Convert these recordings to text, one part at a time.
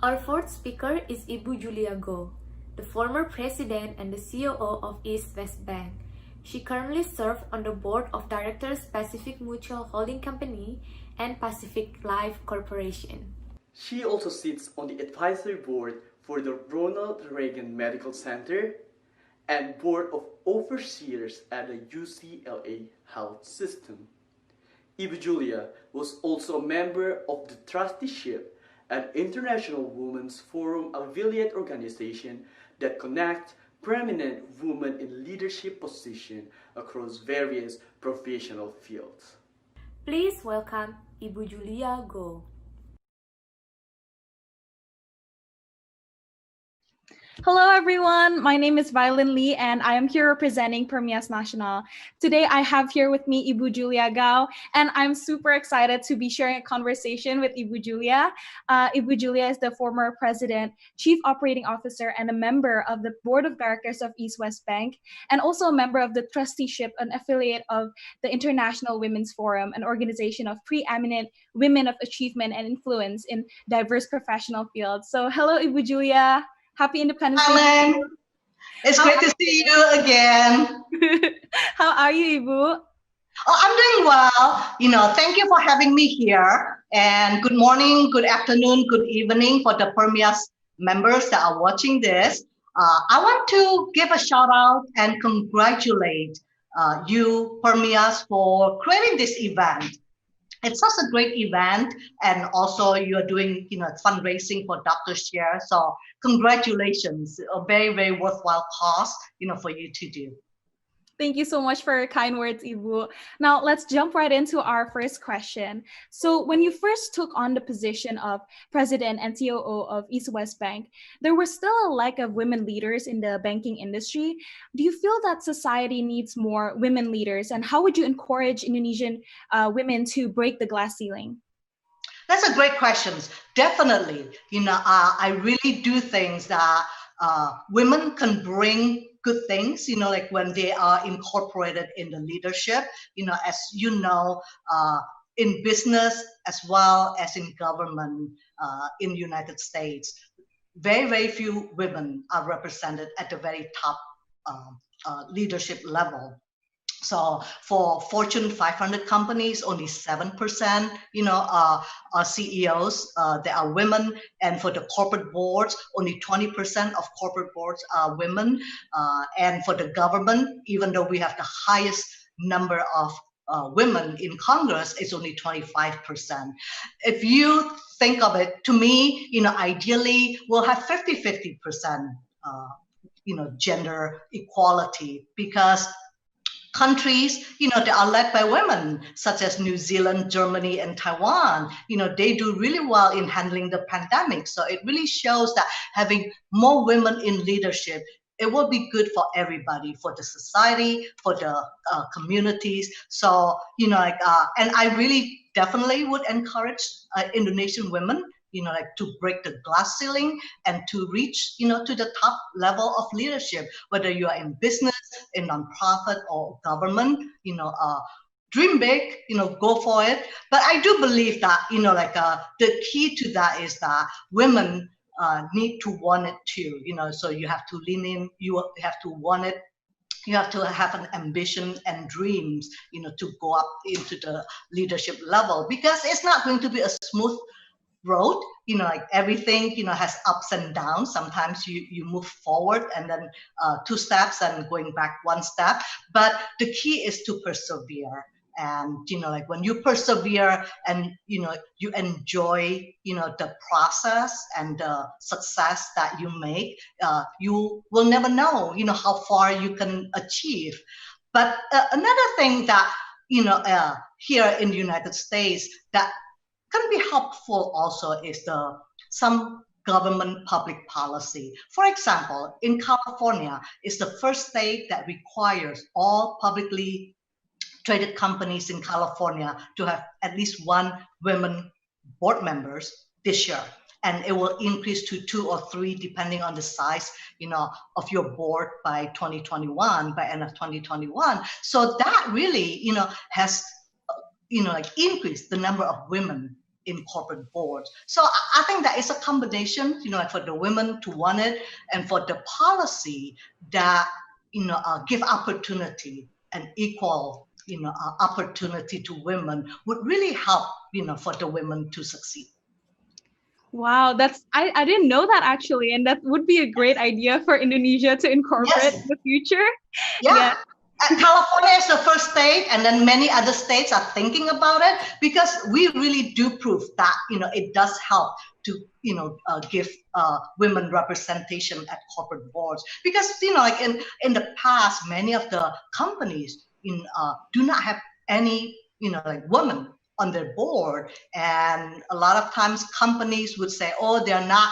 Our fourth speaker is Ibu Julia Gouw, the former president and the COO of East West Bank. She currently serves on the board of directors Pacific Mutual Holding Company and Pacific Life Corporation. She also sits on the advisory board for the Ronald Reagan Medical Center and board of overseers at the UCLA Health System. Ibu Julia was also a member of the trusteeship at International Women's Forum, affiliate organization that connects prominent women in leadership positions across various professional fields. Please welcome Ibu Julia Gouw. Hello everyone, my name is Violin Lee and I am here representing PERMIAS Nasional. Today I have here with me Ibu Julia Gouw and I'm super excited to be sharing a conversation with Ibu Julia. Ibu Julia is the former president, chief operating officer and a member of the board of directors of East West Bank and also a member of the trusteeship and affiliate of the International Women's Forum, an organization of preeminent women of achievement and influence in diverse professional fields. So hello Ibu Julia. Happy Independence Day. Alan, it's great to see you again. How are you, Ibu? Oh, I'm doing well. Thank you for having me here. And good morning, good afternoon, good evening for the PERMIAS members that are watching this. I want to give a shout out and congratulate you, PERMIAS, for creating this event. It's such a great event, and also you're doing, fundraising for Dr. Share. So congratulations, a very, very worthwhile cause, for you to do. Thank you so much for your kind words, Ibu. Now let's jump right into our first question. So when you first took on the position of president and COO of East West Bank, there was still a lack of women leaders in the banking industry. Do you feel that society needs more women leaders, and how would you encourage Indonesian women to break the glass ceiling? That's a great question. Definitely, I really do think that women can bring good things, like when they are incorporated in the leadership, as in business as well as in government in the United States. Very, very few women are represented at the very top leadership level. So for Fortune 500 companies, only 7%, are CEOs that are women, and for the corporate boards, only 20% of corporate boards are women. And for the government, even though we have the highest number of women in Congress, it's only 25%. If you think of it, to me, ideally, we'll have 50-50%, gender equality, because countries, that are led by women, such as New Zealand, Germany, and Taiwan, they do really well in handling the pandemic. So it really shows that having more women in leadership, it will be good for everybody, for the society, for the communities. So, and I really definitely would encourage Indonesian women, to break the glass ceiling and to reach, to the top level of leadership, whether you are in business, in nonprofit or government, dream big, go for it. But I do believe that, the key to that is that women need to want it too, so you have to lean in, you have to want it. You have to have an ambition and dreams, to go up into the leadership level, because it's not going to be a smooth road, everything, has ups and downs. Sometimes you move forward and then 2 steps and going back 1 step. But the key is to persevere. And, when you persevere and, you enjoy, the process and the success that you make, you will never know, how far you can achieve. But another thing that, here in the United States that can be helpful also is some government public policy. For example, in California, it's the first state that requires all publicly traded companies in California to have at least 1 women board members this year. And it will increase to 2 or 3 depending on the size, of your board by 2021, by end of 2021. So that really, has, increased the number of women in corporate boards. So I think that is a combination, like for the women to want it, and for the policy that give opportunity and equal opportunity to women would really help for the women to succeed. Wow, I didn't know that actually, and that would be a great idea for Indonesia to incorporate in the future. Yeah. California is the first state, and then many other states are thinking about it, because we really do prove that it does help to give women representation at corporate boards. Because like in the past, many of the companies do not have any like women on their board, and a lot of times companies would say, oh, they're not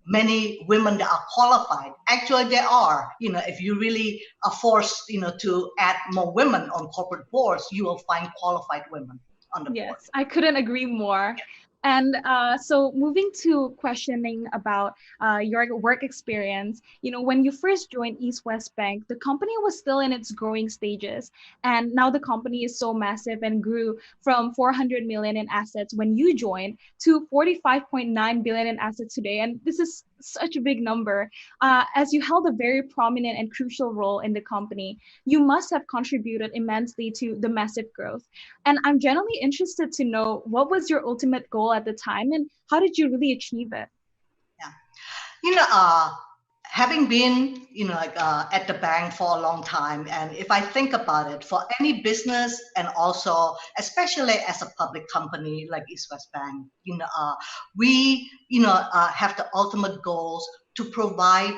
many women that are qualified. Actually, there are. If you really are forced, to add more women on corporate boards, you will find qualified women on the board. Yes, I couldn't agree more. And so moving to questioning about your work experience, when you first joined East West Bank, the company was still in its growing stages. And now the company is so massive and grew from 400 million in assets when you joined to 45.9 billion in assets today. And this is such a big number. As you held a very prominent and crucial role in the company, you must have contributed immensely to the massive growth. And I'm generally interested to know, what was your ultimate goal at the time, and how did you really achieve it? Yeah, having been at the bank for a long time, and if I think about it, for any business, and also especially as a public company like East West Bank, we have the ultimate goals to provide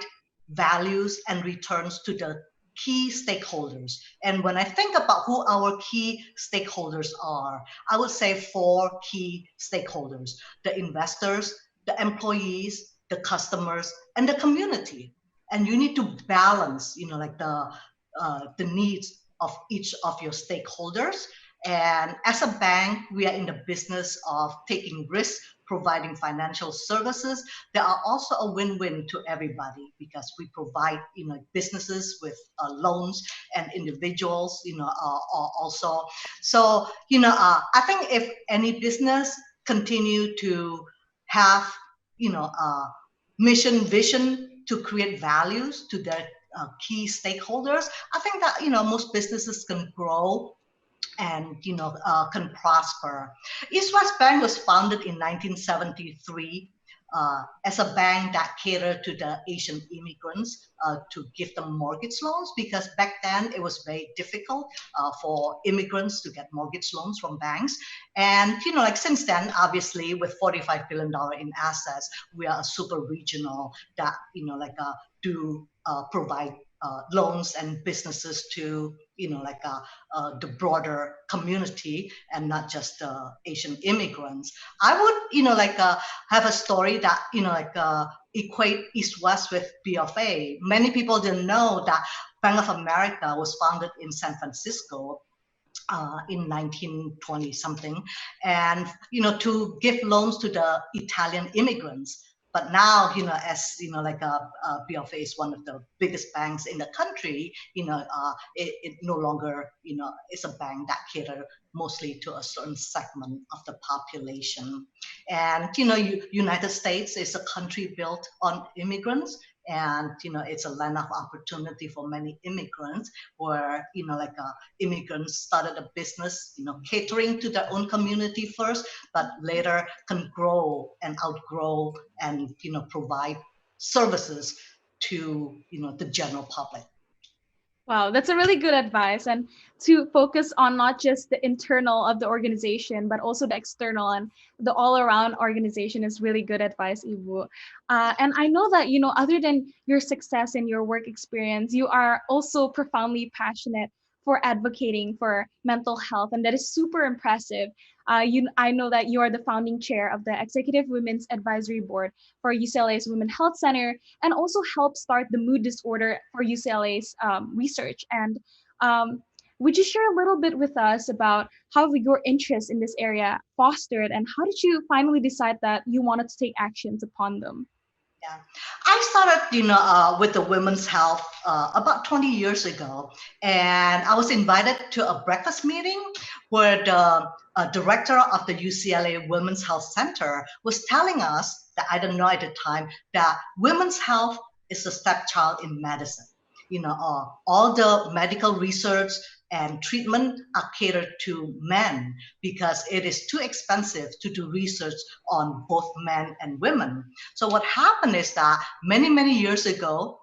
values and returns to the key stakeholders. And when I think about who our key stakeholders are, I would say 4 key stakeholders: the investors, the employees, the customers, and the community. And you need to balance the needs of each of your stakeholders. And as a bank, we are in the business of taking risks, providing financial services. There are also a win-win to everybody, because we provide businesses with loans, and individuals also. So I think if any business continue to have mission, vision to create values to their key stakeholders, I think that most businesses can grow and can prosper. East West Bank was founded in 1973 as a bank that catered to the Asian immigrants, to give them mortgage loans, because back then it was very difficult for immigrants to get mortgage loans from banks. And since then, obviously, with $45 billion in assets, we are a super regional that do provide loans and businesses to the broader community, and not just Asian immigrants. I would have a story that equate East West with B of A. Many people didn't know that Bank of America was founded in San Francisco in 1920 something, and to give loans to the Italian immigrants. But now, as B of A is one of the biggest banks in the country, it no longer, is a bank that caters mostly to a certain segment of the population. And United States is a country built on immigrants, and it's a land of opportunity for many immigrants, where immigrants started a business catering to their own community first, but later can grow and outgrow and provide services to the general public. Wow, that's a really good advice. And to focus on not just the internal of the organization, but also the external and the all-around organization is really good advice, Ibu. And I know that, other than your success and your work experience, you are also profoundly passionate for advocating for mental health. And that is super impressive. I know that you are the founding chair of the Executive Women's Advisory Board for UCLA's Women Health Center, and also helped start the mood disorder for UCLA's research. And would you share a little bit with us about how your interest in this area fostered, and how did you finally decide that you wanted to take actions upon them? Yeah, I started, with the women's health about 20 years ago, and I was invited to a breakfast meeting where the director of the UCLA Women's Health Center was telling us that I didn't know at the time that women's health is a stepchild in medicine. All the medical research and treatment are catered to men because it is too expensive to do research on both men and women. So what happened is that many years ago,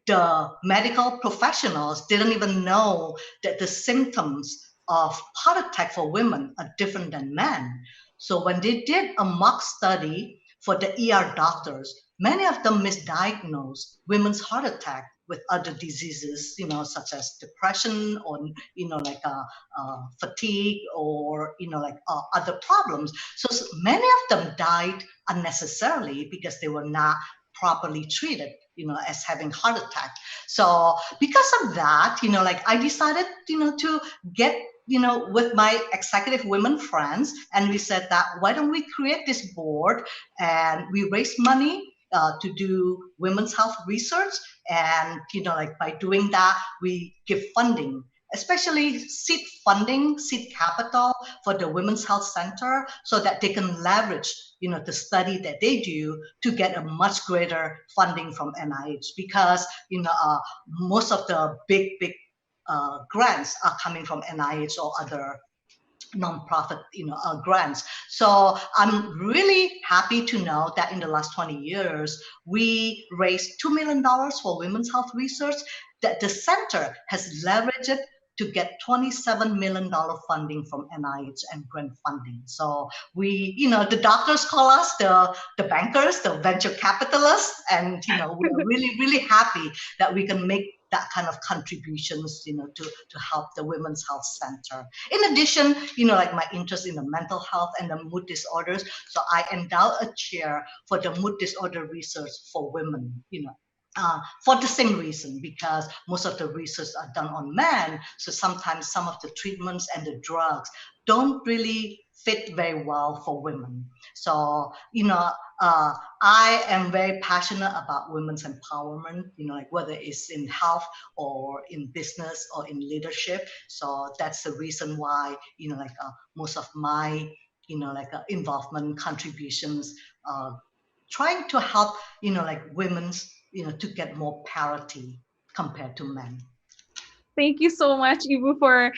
the medical professionals didn't even know that the symptoms of heart attack for women are different than men. So when they did a mock study for the ER doctors, many of them misdiagnosed women's heart attack with other diseases, such as depression or, fatigue or, other problems. So many of them died unnecessarily because they were not properly treated, as having heart attack. So because of that, I decided, to get, with my executive women friends, and we said that why don't we create this board, and we raise money to do women's health research, and by doing that we give funding, especially seed funding, seed capital for the Women's Health Center, so that they can leverage the study that they do to get a much greater funding from NIH, because most of the big grants are coming from NIH or other nonprofit grants. So I'm really happy to know that in the last 20 years we raised $2 million for women's health research, that the center has leveraged it to get $27 million funding from NIH and grant funding. So we, the doctors call us the bankers, the venture capitalists, and we're really happy that we can make that kind of contributions, to help the Women's Health Center. In addition, my interest in the mental health and the mood disorders, so I endowed a chair for the mood disorder research for women, for the same reason, because most of the research are done on men. So sometimes some of the treatments and the drugs don't really fit very well for women. So, I am very passionate about women's empowerment, whether it's in health or in business or in leadership. So that's the reason why, most of my, involvement, contributions, trying to help, women's, to get more parity compared to men. Thank you so much, Ibu, for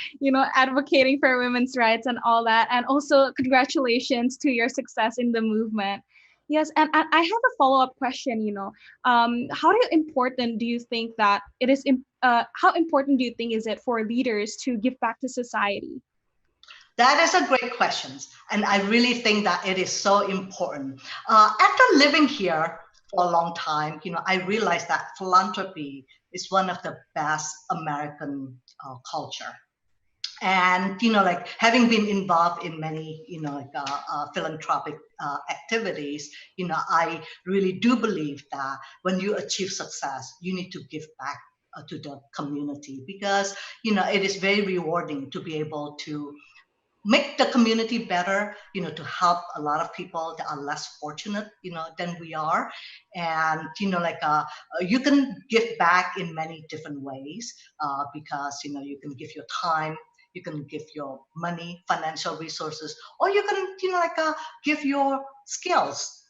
advocating for women's rights and all that, and also congratulations to your success in the movement. Yes, and I have a follow-up question. How important do you think that it is? How important do you think is it for leaders to give back to society? That is a great question, and I really think that it is so important. After living here for a long time, I realized that philanthropy is one of the best American culture. And having been involved in many philanthropic activities, I really do believe that when you achieve success, you need to give back to the community, because it is very rewarding to be able to make the community better, to help a lot of people that are less fortunate, than we are. And, you can give back in many different ways, because, you can give your time, you can give your money, financial resources, or you can, give your skills,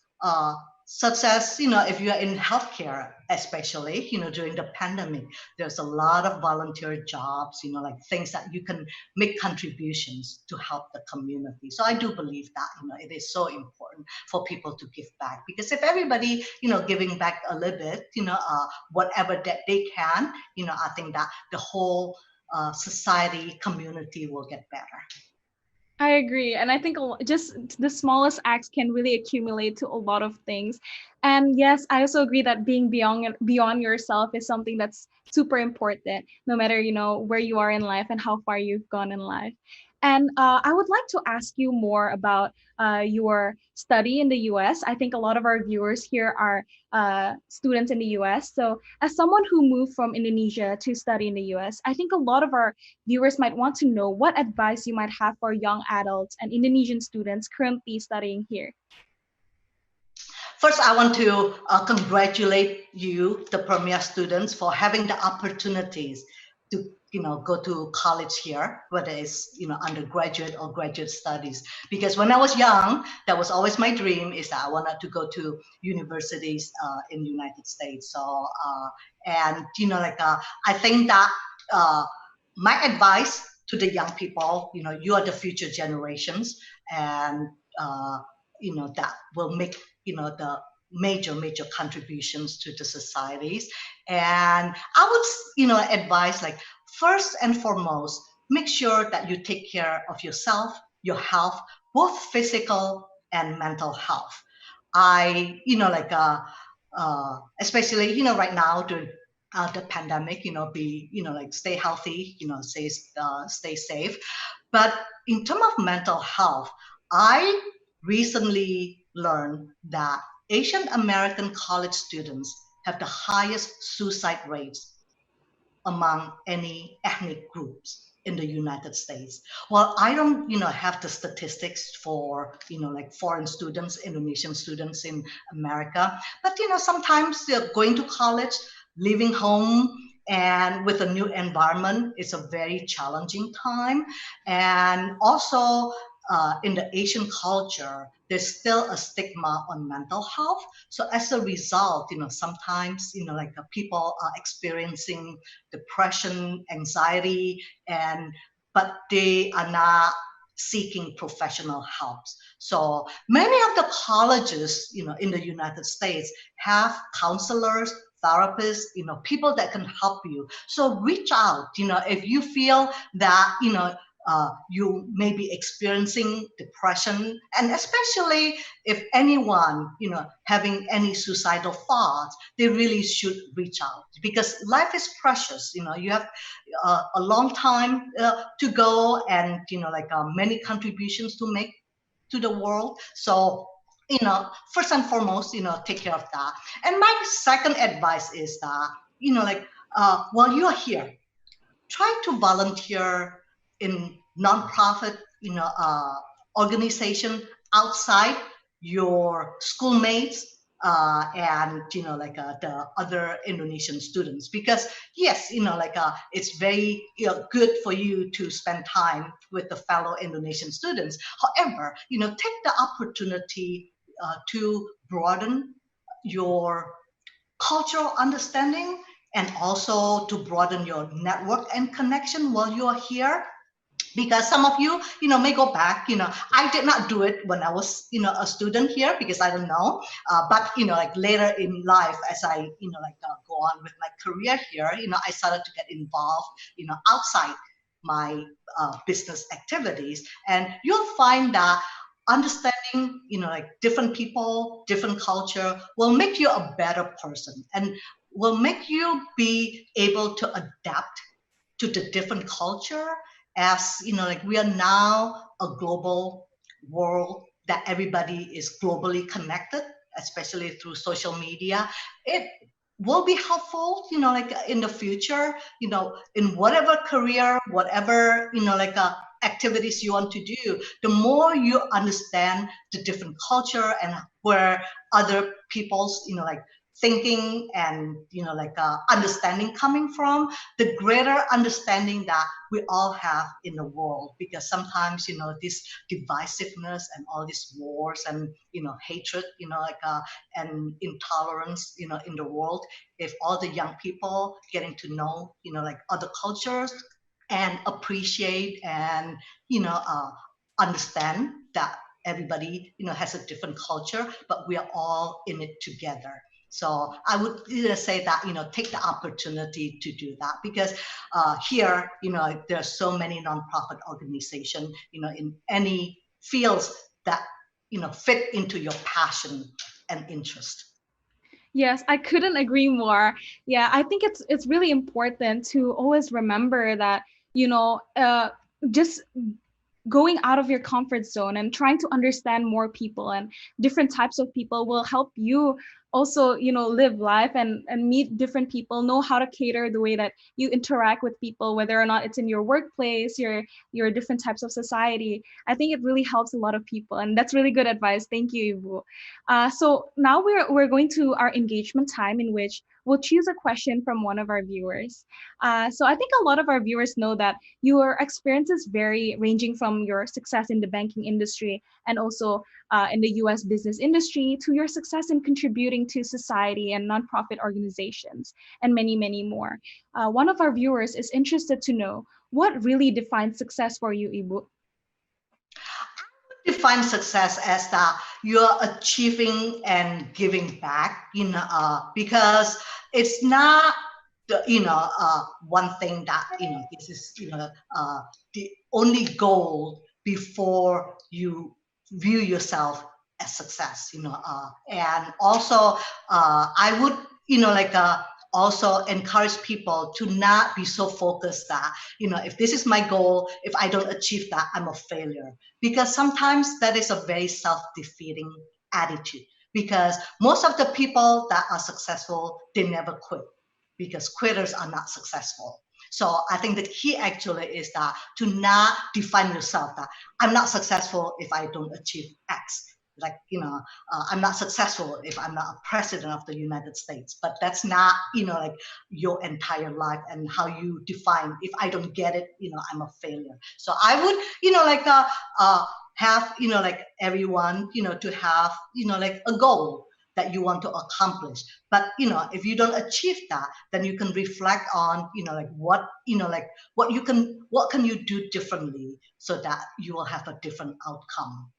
such as, if you are in healthcare, especially, during the pandemic, there's a lot of volunteer jobs, things that you can make contributions to help the community. So I do believe that, it is so important for people to give back, because if everybody, giving back a little bit, whatever that they can, I think that the whole society, community will get better. I agree. And I think just the smallest acts can really accumulate to a lot of things. And yes, I also agree that being beyond yourself is something that's super important, no matter, where you are in life and how far you've gone in life. And I would like to ask you more about your study in the US. I think a lot of our viewers here are students in the US. So as someone who moved from Indonesia to study in the US, I think a lot of our viewers might want to know what advice you might have for young adults and Indonesian students currently studying here. First, I want to congratulate you, the PERMIAS students, for having the opportunities to go to college here, whether it's undergraduate or graduate studies. Because when I was young, that was always my dream, is that I wanted to go to universities in the United States. So and I think that my advice to the young people, you are the future generations, and that will make the major contributions to the societies. And I would advise, like, first and foremost, make sure that you take care of yourself, your health, both physical and mental health. I especially right now during the pandemic, be like stay healthy, stay safe. But in terms of mental health, I recently learned that Asian American college students have the highest suicide rates among any ethnic groups in the United States. Well, I don't, have the statistics for, like foreign students, Indonesian students in America, but, sometimes they're going to college, leaving home, and with a new environment, it's a very challenging time. And also, in the Asian culture, there's still a stigma on mental health. So as a result, sometimes, people are experiencing depression, anxiety, but they are not seeking professional help. So many of the colleges, in the United States have counselors, therapists, people that can help you. So reach out, if you feel that, you may be experiencing depression, and especially if anyone, having any suicidal thoughts, they really should reach out, because life is precious. You have a long time to go, and many contributions to make to the world. So first and foremost, take care of that. And my second advice is that, while you're here, try to volunteer in nonprofit, organization outside your schoolmates, and the other Indonesian students. Because yes, it's very good for you to spend time with the fellow Indonesian students. However, take the opportunity to broaden your cultural understanding, and also to broaden your network and connection while you are here. Because some of you, may go back. I did not do it when I was, a student here, because I don't know. But later in life, as I, go on with my career here, I started to get involved, outside my business activities, and you'll find that understanding, different people, different culture will make you a better person, and will make you be able to adapt to the different culture. As we are now a global world, that everybody is globally connected, especially through social media. It will be helpful, in the future, in whatever career, whatever, activities you want to do. The more you understand the different culture and where other people's, thinking and understanding coming from, the greater understanding that we all have in the world. Because sometimes this divisiveness and all these wars and hatred, and intolerance, in the world, if all the young people getting to know other cultures, and appreciate, and understand that everybody has a different culture, but we are all in it together. So I would say that, take the opportunity to do that. Because here, there are so many nonprofit organizations, in any fields that, fit into your passion and interest. Yes, I couldn't agree more. Yeah, I think it's really important to always remember that, just going out of your comfort zone and trying to understand more people and different types of people will help you also, live life and meet different people, know how to cater the way that you interact with people, whether or not it's in your workplace, your different types of society. I think it really helps a lot of people, and that's really good advice. Thank you, Ibu. So now we're going to our engagement time, in which we'll choose a question from one of our viewers. So I think a lot of our viewers know that your experiences vary, ranging from your success in the banking industry and also in the US business industry to your success in contributing to society and nonprofit organizations, and many, many more. One of our viewers is interested to know what really defines success for you, Ibu. Define success as that you're achieving and giving back, because it's not one thing that this is the only goal before you view yourself as success, and also I would also encourage people to not be so focused that if this is my goal, if I don't achieve that, I'm a failure, because sometimes that is a very self-defeating attitude, because most of the people that are successful, they never quit, because quitters are not successful. So I think the key actually is that to not define yourself that I'm not successful if I don't achieve X. I'm not successful if I'm not a president of the United States. But that's not, your entire life and how you define. If I don't get it, I'm a failure. So I would, have, everyone, to have, a goal that you want to accomplish. But if you don't achieve that, then you can reflect on what can you do differently so that you will have a different outcome.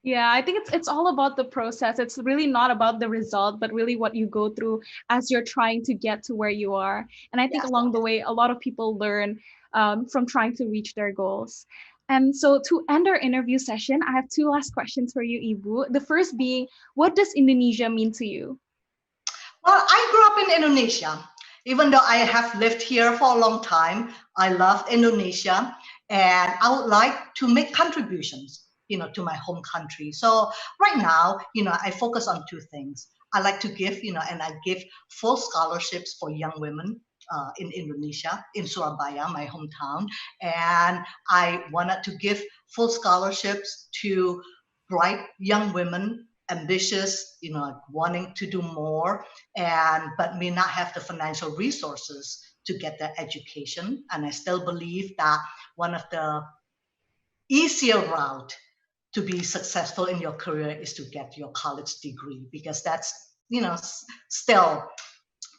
Yeah, I think it's all about the process. It's really not about the result, but really what you go through as you're trying to get to where you are. And I think along the way, a lot of people learn from trying to reach their goals. And so to end our interview session, I have two last questions for you, Ibu. The first being, what does Indonesia mean to you? Well, I grew up in Indonesia. Even though I have lived here for a long time, I love Indonesia, and I would like to make contributions, to my home country. So right now, I focus on two things. I like to give, and I give full scholarships for young women in Indonesia, in Surabaya, my hometown. And I wanted to give full scholarships to bright young women, ambitious, wanting to do more, but may not have the financial resources to get their education. And I still believe that one of the easier route to be successful in your career is to get your college degree, because that's still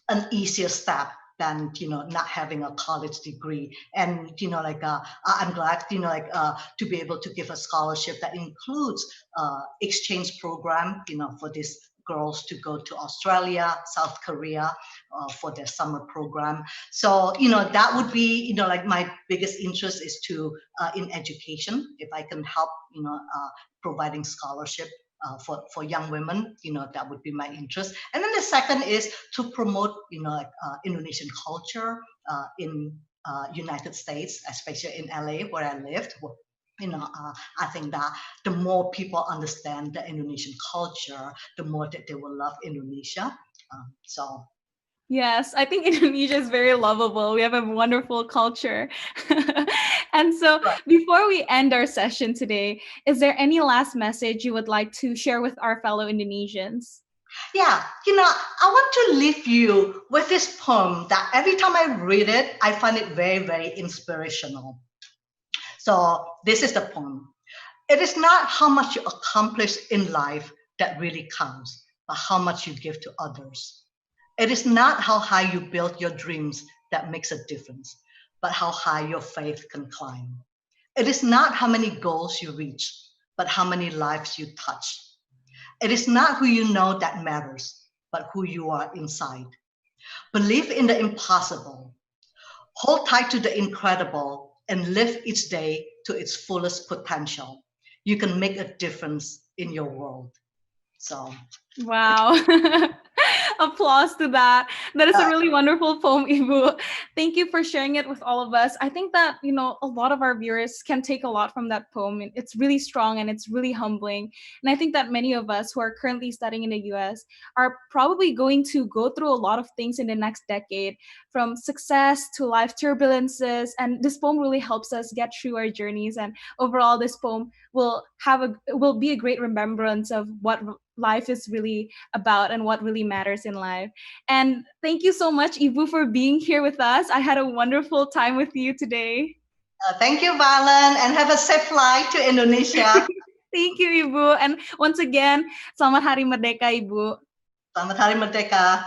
an easier step than not having a college degree. And I'm glad to be able to give a scholarship that includes exchange program for these girls to go to Australia, South Korea for their summer program. So that would be my biggest interest is to in education. If I can help providing scholarship for young women, that would be my interest. And then the second is to promote, Indonesian culture in United States, especially in LA where I lived. I think that the more people understand the Indonesian culture, the more that they will love Indonesia. So. Yes, I think Indonesia is very lovable. We have a wonderful culture. And so before we end our session today, is there any last message you would like to share with our fellow Indonesians? Yeah, I want to leave you with this poem that every time I read it, I find it very, very inspirational. So this is the poem. It is not how much you accomplish in life that really counts, but how much you give to others. It is not how high you build your dreams that makes a difference, but how high your faith can climb. It is not how many goals you reach, but how many lives you touch. It is not who you know that matters, but who you are inside. Believe in the impossible. Hold tight to the incredible and live each day to its fullest potential. You can make a difference in your world. So. Wow. Applause to that. That is a really wonderful poem, Ibu. Thank you for sharing it with all of us. I think that, a lot of our viewers can take a lot from that poem. It's really strong and it's really humbling. And I think that many of us who are currently studying in the US are probably going to go through a lot of things in the next decade, from success to life turbulences. And this poem really helps us get through our journeys. And overall, this poem will be a great remembrance of what life is really about and what really matters in life. And thank you so much, Ibu, for being here with us. I had a wonderful time with you today. Thank you, Violin, and have a safe flight to Indonesia. Thank you, Ibu. And once again, Selamat Hari Merdeka, Ibu. Selamat Hari Merdeka.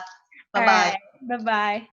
All Bye-bye. right. Bye-bye.